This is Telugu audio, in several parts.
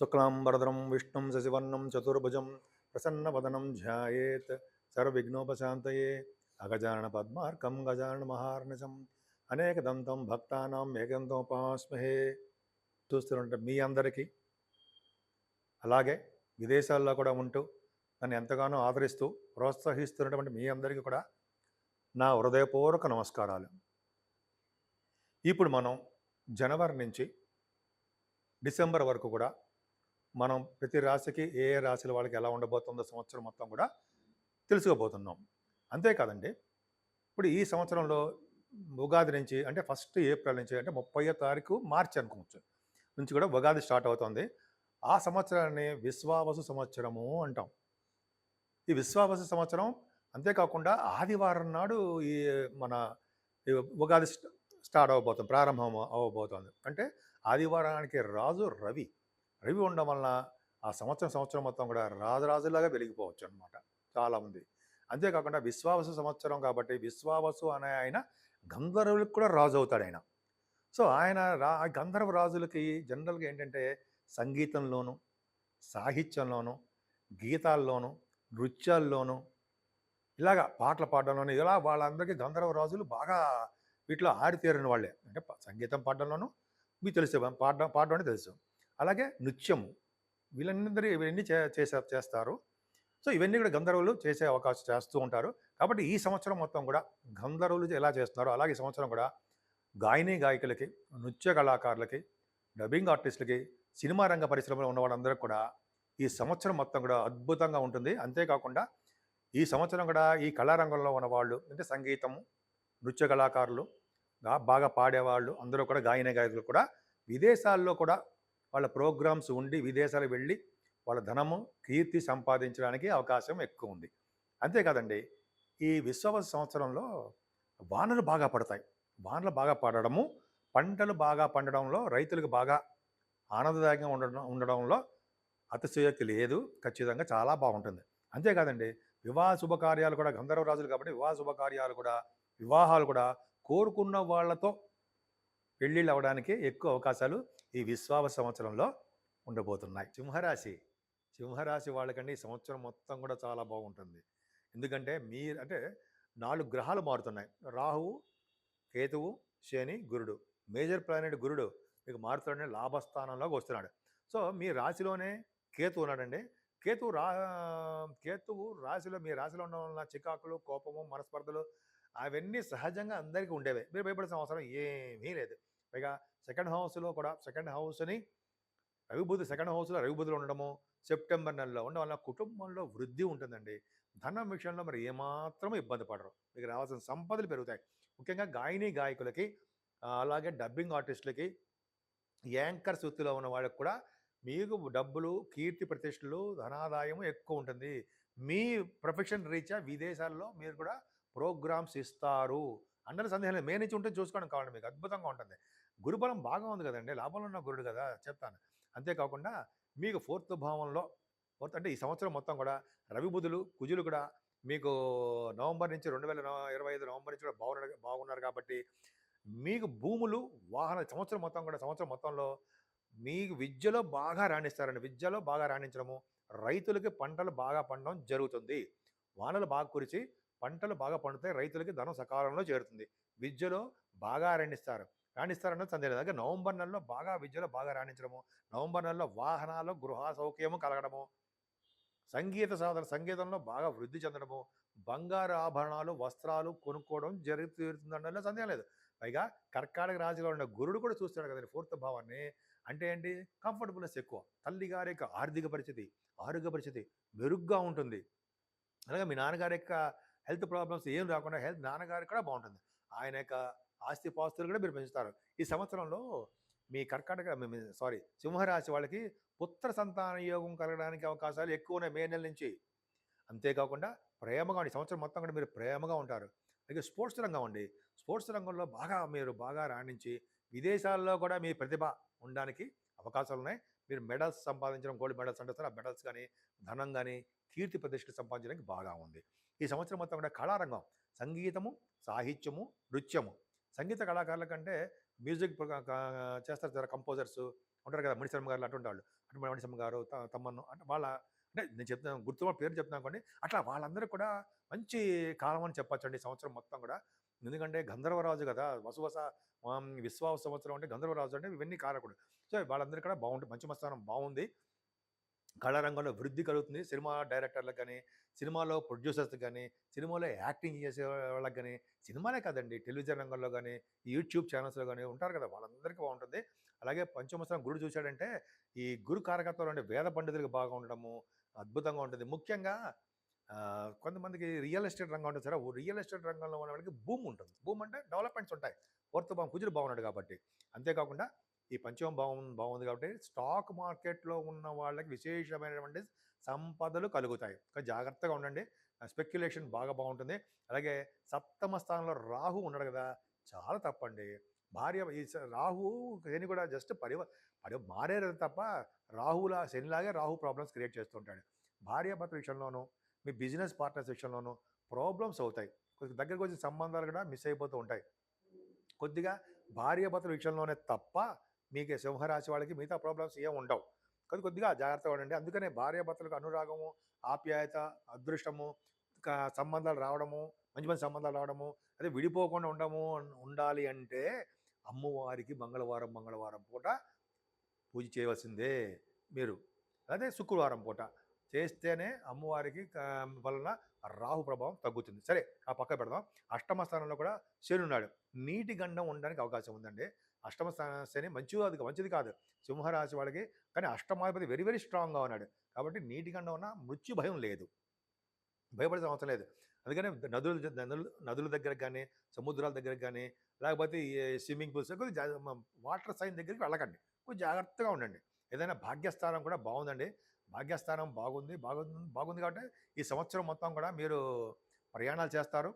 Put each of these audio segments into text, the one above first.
శుక్లాంబరధరం విష్ణుం శశివర్ణం చతుర్భుజం ప్రసన్నవదనం ధ్యాయేత్ సర్వవిఘ్నోపశాంతయే అగజానన పద్మార్కం గజానన మహార్నిశం అనేకదంతం భక్తానాం ఏకంతోపాస్మహే. చూస్తుంటే మీ అందరికీ, అలాగే విదేశాల్లో కూడా ఉంటూ నన్ను ఎంతగానో ఆదరిస్తూ ప్రోత్సహిస్తున్నటువంటి మీ అందరికీ కూడా నా హృదయపూర్వక నమస్కారాలు. ఇప్పుడు మనం జనవరి నుంచి డిసెంబర్ వరకు కూడా మనం ప్రతి రాశికి ఏ ఏ రాశుల వాళ్ళకి ఎలా ఉండబోతుందో సంవత్సరం మొత్తం కూడా తెలుసుకోబోతున్నాం. అంతేకాదండి, ఇప్పుడు ఈ సంవత్సరంలో ఉగాది నుంచి అంటే 1 ఏప్రిల్ నుంచి అంటే 30వ తారీఖు మార్చి అనుకోవచ్చు నుంచి కూడా ఉగాది స్టార్ట్ అవుతుంది. ఆ సంవత్సరాన్ని విశ్వావసు సంవత్సరము అంటాం. ఈ విశ్వావసు సంవత్సరం అంతేకాకుండా ఆదివారం నాడు ఈ మన ఈ ఉగాది స్టార్ట్ అవ్వబోతుంది, ప్రారంభం అవ్వబోతుంది. అంటే ఆదివారానికి రాజు రవి. రవి ఉండడం వలన ఆ సంవత్సరం మొత్తం కూడా రాజులాగా వెలిగిపోవచ్చు అనమాట చాలామంది. అంతేకాకుండా విశ్వావసు సంవత్సరం కాబట్టి విశ్వావసు అనే ఆయన గంధర్వులకు కూడా రాజు అవుతాడు ఆయన. సో ఆయన గంధర్వ రాజులకి జనరల్గా ఏంటంటే సంగీతంలోను, సాహిత్యంలోను, గీతాల్లోను, నృత్యాల్లోను, ఇలాగా పాటలు పాడడంలోను, ఇలా వాళ్ళందరికీ గంధర్వ రాజులు బాగా వీటిలో ఆరితేరిన వాళ్ళే. అంటే సంగీతం పాడడంలోనూ మీకు తెలుసు, పాడడం అంటే తెలుసు. అలాగే నృత్యము, వీళ్ళందరూ ఇవన్నీ చేస్తారు. సో ఇవన్నీ కూడా గంధర్వులు చేసే అవకాశం చేస్తూ ఉంటారు. కాబట్టి ఈ సంవత్సరం మొత్తం కూడా గంధర్వులు ఎలా చేస్తున్నారో అలాగే ఈ సంవత్సరం కూడా గాయని గాయకులకి, నృత్య కళాకారులకి, డబ్బింగ్ ఆర్టిస్టులకి, సినిమా రంగ పరిశ్రమలో ఉన్న వాళ్ళందరికీ కూడా ఈ సంవత్సరం మొత్తం కూడా అద్భుతంగా ఉంటుంది. అంతేకాకుండా ఈ సంవత్సరం కూడా ఈ కళారంగంలో ఉన్నవాళ్ళు అంటే సంగీతము, నృత్య కళాకారులు, బాగా పాడేవాళ్ళు అందరూ కూడా గాయని గాయకులు కూడా విదేశాల్లో కూడా వాళ్ళ ప్రోగ్రామ్స్ ఉండి విదేశాలకు వెళ్ళి వాళ్ళ ధనము, కీర్తి సంపాదించడానికి అవకాశం ఎక్కువ ఉంది. అంతేకాదండి, ఈ విశ్వావసు సంవత్సరంలో వానలు బాగా పడతాయి. వానలు బాగా పడడము, పంటలు బాగా పండడంలో రైతులకు బాగా ఆనందదాయకంగా ఉండడంలో అతిశయోక్తి లేదు. ఖచ్చితంగా చాలా బాగుంటుంది. అంతేకాదండి, వివాహ శుభకార్యాలు కూడా గంధర్వ రాజులు కాబట్టి వివాహ శుభకార్యాలు కూడా, వివాహాలు కూడా కోరుకున్న వాళ్ళతో పెళ్ళిళ్ళు అవ్వడానికి ఎక్కువ అవకాశాలు ఈ విశ్వావసు సంవత్సరంలో ఉండబోతున్నాయి. సింహరాశి వాళ్ళకండి ఈ సంవత్సరం మొత్తం కూడా చాలా బాగుంటుంది. ఎందుకంటే అంటే 4 గ్రహాలు మారుతున్నాయి. రాహువు, కేతువు, శని, గురుడు. మేజర్ ప్లానెట్ గురుడు మీకు మారుతాడని లాభస్థానంలోకి వస్తున్నాడు. సో మీ రాశిలోనే కేతువు ఉన్నాడండి. కేతువు రాశిలో, మీ రాశిలో ఉండడం వలన చికాకులు, కోపము, మనస్పర్ధలు అవన్నీ సహజంగా అందరికీ ఉండేవే. మీరు భయపడాల్సిన అవసరం ఏమీ లేదు. పైగా సెకండ్ హౌస్ని సెకండ్ హౌస్లో రవిబుధులు ఉండడము, సెప్టెంబర్ నెలలో ఉండడం వల్ల కుటుంబంలో వృద్ధి ఉంటుందండి. ధనం విషయంలో మరి ఏమాత్రం ఇబ్బంది పడరు. మీకు రావాల్సిన సంపదలు పెరుగుతాయి. ముఖ్యంగా గాయని గాయకులకి, అలాగే డబ్బింగ్ ఆర్టిస్టులకి, యాంకర్స్ వృత్తిలో ఉన్న వాళ్ళకి కూడా మీకు డబ్బులు, కీర్తి ప్రతిష్టలు, ధనాదాయము ఎక్కువ ఉంటుంది. మీ ప్రొఫెషన్ రీత్యా విదేశాల్లో మీరు కూడా ప్రోగ్రామ్స్ ఇస్తారు అందులో సందేహం లేదు. మే నుంచి ఉంటే చూసుకోవడం కావాలండి, మీకు అద్భుతంగా ఉంటుంది. గురుబలం బాగా ఉంది కదండి, లాభంలో ఉన్న గురుడు కదా చెప్తాను. అంతేకాకుండా మీకు 4th భావంలో అంటే ఈ సంవత్సరం మొత్తం కూడా రవి బుధులు, కుజులు కూడా మీకు నవంబర్ నుంచి 2025 నవంబర్ నుంచి కూడా బాగున్నారు కాబట్టి మీకు భూములు, వాహన సంవత్సరం మొత్తంలో మీకు విద్యలో బాగా రాణిస్తారండి. విద్యలో బాగా రాణించడము, రైతులకి పంటలు బాగా పండడం జరుగుతుంది. వానలు బాగా కురిచి పంటలు బాగా పండుతాయి, రైతులకి ధనం సకాలంలో చేరుతుంది. విద్యలో బాగా రాణిస్తారన్నది సందేహం లేదు. నవంబర్ నెలలో విద్యలో బాగా రాణించడము, నవంబర్ నెలలో వాహనాలు, గృహ సౌఖ్యము కలగడము, సంగీతంలో బాగా వృద్ధి చెందడము, బంగారు ఆభరణాలు, వస్త్రాలు కొనుక్కోవడం జరుగుతుందన్నలో సందేహం లేదు. పైగా కర్కాటక రాశిలో ఉన్న గురుడు కూడా చూస్తాడు కదండి 4th భావాన్ని. అంటే ఏంటి, కంఫర్టబుల్నెస్ ఎక్కువ. తల్లి గారి యొక్క ఆర్థిక పరిస్థితి, ఆరోగ్య పరిస్థితి మెరుగ్గా ఉంటుంది. అలాగే మీ నాన్నగారి యొక్క హెల్త్ ప్రాబ్లమ్స్ ఏం రాకుండా నాన్నగారికి కూడా బాగుంటుంది. ఆయన యొక్క ఆస్తిపాస్తులు కూడా మీరు పెంచుతారు. ఈ సంవత్సరంలో మీ సింహరాశి వాళ్ళకి పుత్ర సంతాన యోగం కలగడానికి అవకాశాలు ఎక్కువ ఉన్నాయి మే నెల నుంచి. అంతేకాకుండా ప్రేమగా ఈ సంవత్సరం మొత్తం కూడా మీరు ప్రేమగా ఉంటారు. అలాగే స్పోర్ట్స్ రంగంలో మీరు బాగా రాణించి విదేశాల్లో కూడా మీ ప్రతిభ ఉండడానికి అవకాశాలు ఉన్నాయి. మీరు మెడల్స్ సంపాదించడం, గోల్డ్ మెడల్స్ అంటే ఆ మెడల్స్ కానీ, ధనం కానీ, కీర్తి ప్రతిష్టలు సంపాదించడానికి బాగా ఉంది. ఈ సంవత్సరం మొత్తం కూడా కళారంగం, సంగీతము, సాహిత్యము, నృత్యము, సంగీత కళాకారుల కంటే మ్యూజిక్ చేస్తారు కదా, కంపోజర్స్ ఉంటారు కదా, మణిశర్మ గారు అటువంటి వాళ్ళు, అంటే మణిశర్మ గారు, తమ్మన్ను అంటే వాళ్ళ అంటే నేను చెప్తున్నాను గుర్తు పేరు చెప్తున్నాను అనుకోండి. అట్లా వాళ్ళందరూ కూడా మంచి కాలం అని చెప్పొచ్చండి ఈ సంవత్సరం మొత్తం కూడా. ఎందుకంటే గంధర్వరాజు కదా! వసువస విశ్వావస సంవత్సరం అంటే గంధర్వరాజు అంటే ఇవన్నీ కారకుడు. సో, వాళ్ళందరూ కూడా బావుంటుంది. పంచమస్థానం బావుంది. కళారంగంలో వృద్ధి కలుగుతుంది. సినిమా డైరెక్టర్లకు గాని, సినిమాలో ప్రొడ్యూసర్స్‌కి గాని, సినిమాలో యాక్టింగ్ చేసే వాళ్ళకి గాని, సినిమానే కాదండి టెలివిజన్ రంగంలో గాని, యూట్యూబ్ ఛానల్స్‌లో గాని ఉంటారు కదా! వాళ్ళందరికీ బావుంటుంది. అలాగే పంచమస్తం గురుడు చూసాడంటే, ఈ గురు కారకత్వంలో ఉండే వేద పండితులకు బాగా ఉండడము అద్భుతంగా ఉంటుంది. ముఖ్యంగా కొంతమందికి రియల్ ఎస్టేట్ రంగం ఉంటుంది సరే, రియల్ ఎస్టేట్ రంగంలో ఉన్న వాళ్ళకి బూమ్ ఉంటుంది. బూమ్ అంటే డెవలప్‌మెంట్స్ ఉంటాయి. ఫోర్త్ భావం కుజుడు బాగున్నాడు కాబట్టి. అంతేకాకుండా ఈ పంచమం బాగుంది కాబట్టి స్టాక్ మార్కెట్‌లో ఉన్న వాళ్ళకి విశేషమైనటువంటి సంపదలు కలుగుతాయి. కానీ జాగ్రత్తగా ఉండండి. స్పెక్యులేషన్ బాగా బాగుంటుంది. అలాగే సప్తమ స్థానంలో రాహు ఉన్నాడు కదా! చాలా తప్పండి. భార్య ఈ రాహు శని కూడా జస్ట్ మారారు తప్ప శనిలాగే రాహు ప్రాబ్లమ్స్ క్రియేట్ చేస్తుంటాడు. భార్యాభర్తల విషయంలోనూ, మీ బిజినెస్ పార్ట్నర్స్ విషయంలోనూ ప్రాబ్లమ్స్ అవుతాయి. కొద్దిగా దగ్గరకు వచ్చిన సంబంధాలు కూడా మిస్ అయిపోతూ ఉంటాయి. కొద్దిగా భార్యాభర్తల విషయంలోనే తప్ప మీకు సింహరాశి వాళ్ళకి మిగతా ప్రాబ్లమ్స్ ఏమి ఉండవు. కొద్దిగా జాగ్రత్తగా ఉండండి. అందుకనే భార్యాభర్తలకు అనురాగము, ఆప్యాయత, అదృష్టము, సంబంధాలు రావడము, మంచి మంచి సంబంధాలు రావడము, అదే విడిపోకుండా ఉండాలి అంటే అమ్మవారికి మంగళవారం పూట పూజ చేయవలసిందే మీరు. అదే శుక్రవారం పూట చేస్తేనే అమ్మవారికి వలన రాహు ప్రభావం తగ్గుతుంది. సరే ఆ పక్క పెడదాం. అష్టమ స్థానంలో కూడా శని ఉన్నాడు. నీటి గండం ఉండడానికి అవకాశం ఉందండి. అష్టమ శని మంచిది కాదు సింహరాశి వాళ్ళకి. కానీ అష్టమాధిపతి వెరీ వెరీ స్ట్రాంగ్గా ఉన్నాడు. కాబట్టి నీటి గండం ఉన్న మృత్యు భయం లేదు. భయపడాల్సిన అవసరం లేదు. అందుకని నదుల దగ్గరకు కానీ, సముద్రాల దగ్గరకు కానీ, లేకపోతే ఈ స్విమ్మింగ్ పూల్స్ కొద్దిగా వాటర్ సైన్ దగ్గరికి వెళ్ళకండి. కొంచెం జాగ్రత్తగా ఉండండి. ఏదైనా భాగ్యస్థానం కూడా బాగుందండి. భాగ్యస్థానం బాగుంది కాబట్టి ఈ సంవత్సరం మొత్తం కూడా మీరు ప్రయాణాలు చేస్తారు.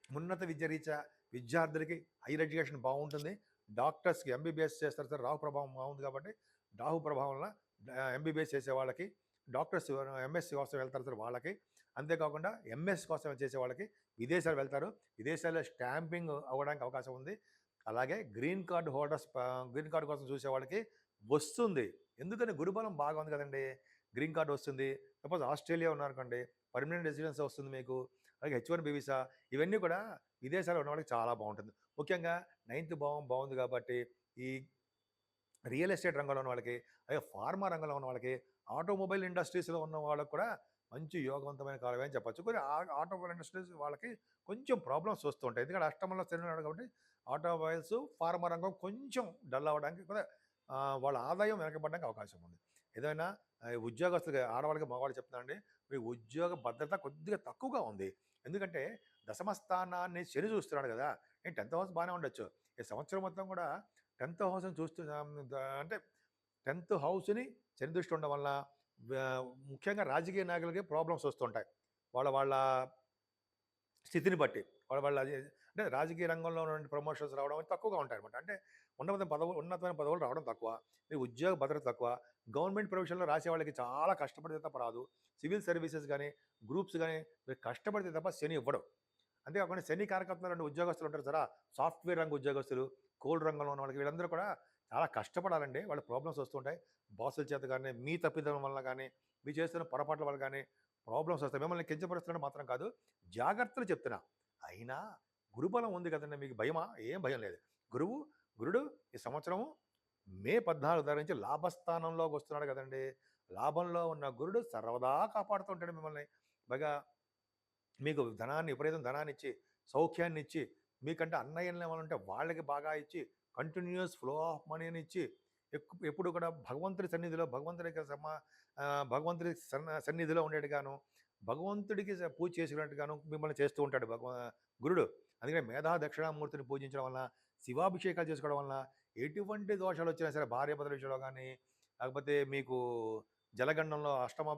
ఉన్నత విద్య రీత్యా విద్యార్థులకి హైయర్ ఎడ్యుకేషన్ బాగుంటుంది. డాక్టర్స్‌కి ఎంబీబీఎస్ చేస్తారు సార్. రాహు ప్రభావం బాగుంది కాబట్టి రాహు ప్రభావం వలన ఎంబీబీఎస్ చేసే వాళ్ళకి, డాక్టర్స్ ఎంఎస్సీ కోసం వెళ్తారు సార్ వాళ్ళకి. అంతేకాకుండా ఎంఎస్ కోసం చేసే వాళ్ళకి విదేశాలు వెళ్తారు. విదేశాల్లో స్టాంపింగ్ అవ్వడానికి అవకాశం ఉంది. అలాగే గ్రీన్ కార్డ్ కోసం చూసే వాళ్ళకి వస్తుంది. ఎందుకని గురుబలం బాగా ఉంది కదండీ! గ్రీన్ కార్డ్ వస్తుంది. సపోజ్ ఆస్ట్రేలియా ఉన్నారనుకోండి, పర్మనెంట్ రెసిడెన్స్ వస్తుంది మీకు. అలాగే H1B వీసా ఇవన్నీ కూడా విదేశాల్లో ఉన్న వాళ్ళకి చాలా బాగుంటుంది. ముఖ్యంగా 9th భావం బాగుంది కాబట్టి ఈ రియల్ ఎస్టేట్ రంగంలో ఉన్న వాళ్ళకి, అలాగే ఫార్మా రంగంలో ఉన్న వాళ్ళకి, ఆటోమొబైల్ ఇండస్ట్రీస్‌లో ఉన్న వాళ్ళకి కూడా మంచి యోగవంతమైన కాలమే అని చెప్పొచ్చు. కొన్ని ఆటోమొబైల్ ఇండస్ట్రీస్ వాళ్ళకి కొంచెం ప్రాబ్లమ్స్ వస్తూ ఉంటాయి. ఎందుకంటే అష్టమంలో శని ఉన్నాడు కాబట్టి ఆటోమొబైల్స్, ఫార్మా రంగం కొంచెం డల్ అవ్వడానికి కూడా వాళ్ళ ఆదాయం వెనకబడడానికి అవకాశం ఉంది. ఏదైనా ఉద్యోగస్తులుగా ఆడవాళ్ళకి, మగవాళ్ళకి చెప్తున్నానండి. మీ ఉద్యోగ భద్రత కొద్దిగా తక్కువగా ఉంది. ఎందుకంటే దశమ స్థానాన్ని శని చూస్తున్నాడు కదా! 10th హౌస్ బాగానే ఉండొచ్చు. ఈ సంవత్సరం మొత్తం కూడా 10th హౌస్‌ని అంటే 10th హౌస్‌ని శని దృష్టి ఉండడం వల్ల ముఖ్యంగా రాజకీయ నాయకులకి ప్రాబ్లమ్స్ వస్తుంటాయి. వాళ్ళ స్థితిని బట్టి. వాళ్ళ అంటే రాజకీయ రంగంలో ఉన్నటువంటి ప్రమోషన్స్ రావడం తక్కువగా ఉంటాయన్నమాట. అంటే ఉన్నతమైన పదవులు రావడం తక్కువ. మీ ఉద్యోగ భద్రత తక్కువ. గవర్నమెంట్ ప్రొఫెషన్‌లో రాసే వాళ్ళకి చాలా కష్టపడితే తప్ప రాదు. సివిల్ సర్వీసెస్ గానీ, గ్రూప్స్ గానీ మీరు కష్టపడితే తప్ప శని ఇవ్వడు. అంతేకాకుండా శని కారకత్వంలో ఉద్యోగస్తులు ఉంటారు కదా! సాఫ్ట్‌వేర్ రంగ ఉద్యోగస్తులు, కోల్డ్ రంగంలో ఉన్న వాళ్ళకి వీళ్ళందరూ కూడా చాలా కష్టపడాలండి. వాళ్ళ ప్రాబ్లమ్స్ వస్తుంటాయి. బాసుల చేత గానీ, మీ తప్పిదం వల్ల గానీ, మీరు చేస్తున్న పొరపాట్ల వల్ల గానీ ప్రాబ్లమ్స్ వస్తాయి. మిమ్మల్ని కించపరుస్తున్నాడు మాత్రం కాదు. జాగ్రత్తలు చెప్తున్నా. అయినా గురుబలం ఉంది కదండీ! మీకు భయమా? ఏం భయం లేదు. గురుడు ఈ సంవత్సరము మే 14 తారీఖు నుంచి లాభస్థానంలోకి వస్తున్నాడు కదండీ! లాభంలో ఉన్న గురుడు సర్వదా కాపాడుతుంటాడు మిమ్మల్ని. పైగా మీకు విపరీతం ధనాన్నిచ్చి, సౌఖ్యాన్నిచ్చి, మీకంటే అన్నయ్యలు ఏమన్నుంటే వాళ్ళకి బాగా ఇచ్చి, కంటిన్యూయస్ ఫ్లో ఆఫ్ మనీనిచ్చి, ఎప్పుడు కూడా భగవంతుడి సన్నిధిలో భగవంతుడి సన్నిధిలో ఉండేట్టుగాను, భగవంతుడికి పూజ చేసినట్టుగాను మిమ్మల్ని చేస్తూ ఉంటాడు గురుడు. అందుకని మేధా దక్షిణామూర్తిని పూజించడం వలన, శివాభిషేకాలు చేసుకోవడం వలన, ఎటువంటి దోషాలొచ్చినా సరే భార్యాభర్తల విషయంలో గానీ, లేకపోతే మీకు జలగండంలో అష్టమల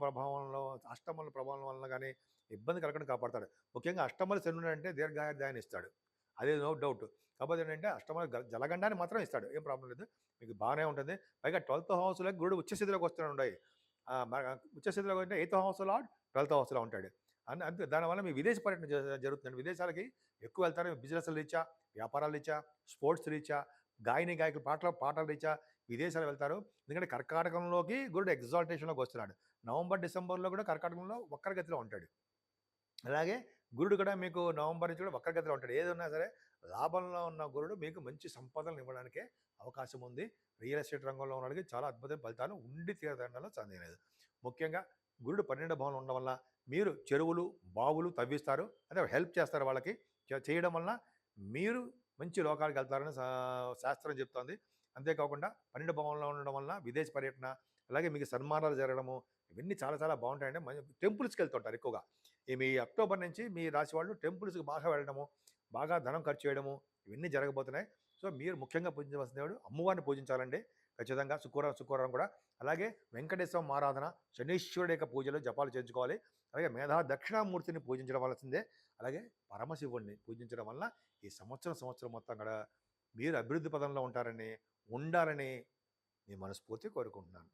ప్రభావం వలన గానీ ఇబ్బంది కలగకుండా కాపాడతాడు. ముఖ్యంగా అష్టమల శని ఉన్నాడంటే దీర్ఘాయుర్దాయాన్ని ఇస్తాడు. అదే నో డౌట్. కాకపోతే ఏంటంటే అష్టమల జలగండాన్ని మాత్రం ఇస్తాడు. ఏం ప్రాబ్లమ్ లేదు. మీకు బాగానే ఉంటుంది. పైగా 12th హౌస్‌లో గురుడు ఉచ్చస్థితిలోకి వస్తున్నాడు. ఉచ్చస్థితిలోకి అంటే 8th హౌస్ లార్డ్ 12th హౌస్‌లో ఉంటాడు. అంతే దానివల్ల మీ విదేశ పర్యటన జరుగుతుందండి. విదేశాలకి ఎక్కువ వెళ్తారు. బిజినెస్‌ల రీత్యా, వ్యాపారాల రీత్యా, స్పోర్ట్స్ రీత్యా, గాయకులు పాటల రీత్యా విదేశాలు వెళ్తారు. ఎందుకంటే కర్కాటకంలోకి గురుడు ఎగ్జాల్టేషన్‌లోకి వస్తున్నాడు. నవంబర్, డిసెంబర్‌లో కూడా కర్కాటకంలో వక్రగతిలో ఉంటాడు. అలాగే గురుడు కూడా మీకు నవంబర్ నుంచి కూడా వక్రగతిలో ఉంటాడు. ఏదున్నా సరే లాభంలో ఉన్న గురుడు మీకు మంచి సంపదలను ఇవ్వడానికే అవకాశం ఉంది. రియల్ ఎస్టేట్ రంగంలో ఉన్న వాళ్ళకి చాలా అద్భుతమైన ఫలితాలు ఉండి తీరదనడంలో సందేహం లేదు. ముఖ్యంగా గురుడు 12వ భవనంలో ఉండడం వల్ల మీరు చెరువులు, బావులు తవ్విస్తారు. అదే హెల్ప్ చేస్తారు వాళ్ళకి. చేయడం వలన మీరు మంచి లోకాలకు వెళ్తారని శాస్త్రం చెప్తోంది. అంతేకాకుండా 12వ భవనంలో ఉండడం వలన విదేశ పర్యటన, అలాగే మీకు సన్మానాలు జరగడము, ఇవన్నీ చాలా చాలా బావుంటాయండి. టెంపుల్స్‌కి వెళ్తుంటారు ఎక్కువగా. మీ అక్టోబర్ నుంచి మీ రాశి వాళ్ళు టెంపుల్స్‌కి బాగా వెళ్ళడము, బాగా ధనం ఖర్చు చేయడము, ఇవన్నీ జరగబోతున్నాయి. సో, మీరు ముఖ్యంగా పూజించవలసిన దేవుడు అమ్మవారిని పూజించాలండి. ఖచ్చితంగా శుక్రవారం కూడా. అలాగే వెంకటేశ్వర ఆరాధన, శనీశ్వరుడి యొక్క పూజలు, జపాలు చేయించుకోవాలి. అలాగే మేధా దక్షిణామూర్తిని పూజించడం వలసిందే. అలాగే పరమశివుడిని పూజించడం వలన ఈ సంవత్సరం మొత్తం కూడా మీరు అభివృద్ధి పదంలో ఉండాలని నేను మనస్ఫూర్తిగా కోరుకుంటున్నాను.